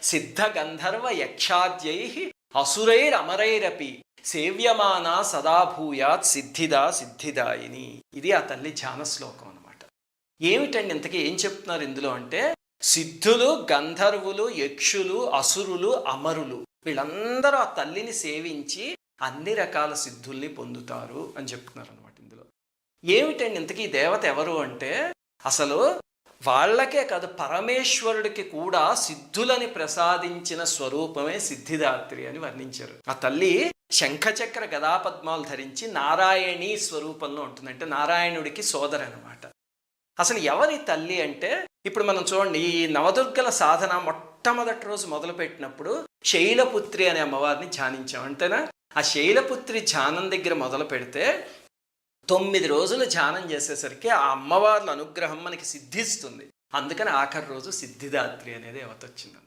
సిద్ధ గంధర్వ యక్షాద్యై అసురైరమరైరపి సేవ్యమాన సదాభూయాత్ సిద్ధిదా సిద్ధిదాయిని. ఇది ఆ తల్లి ధ్యాన శ్లోకం అనమాట. ఏమిటండి ఇంతకీ ఏం చెప్తున్నారు ఇందులో అంటే, సిద్ధులు, గంధర్వులు, యక్షులు, అసురులు, అమరులు వీళ్ళందరూ ఆ తల్లిని సేవించి అన్ని రకాల సిద్ధుల్ని పొందుతారు అని చెప్తున్నారు అనమాట ఇందులో. ఏమిటండి ఇంతకీ దేవత ఎవరు అంటే, అసలు వాళ్ళకే కాదు పరమేశ్వరుడికి కూడా సిద్ధులని ప్రసాదించిన స్వరూపమే సిద్ధిదాత్రి అని వర్ణించారు. ఆ తల్లి శంఖచక్ర గదాపద్మాలు ధరించి నారాయణీ స్వరూపంలో ఉంటుంది, అంటే నారాయణుడికి సోదరి అనమాట. అసలు ఎవరి తల్లి అంటే, ఇప్పుడు మనం చూడండి ఈ నవదుర్గల సాధన మొట్టమొదటి రోజు మొదలుపెట్టినప్పుడు శైలపుత్రి అనే అమ్మవారిని ధ్యానించాం అంతేనా. ఆ శైలపుత్రి ధ్యానం దగ్గర మొదలు పెడితే 9 రోజులు ధ్యానం చేసేసరికి ఆ అమ్మవార్ల అనుగ్రహం మనకి సిద్ధిస్తుంది. అందుకని ఆఖరి రోజు సిద్ధిదాత్రి అనేది దేవత వచ్చింది.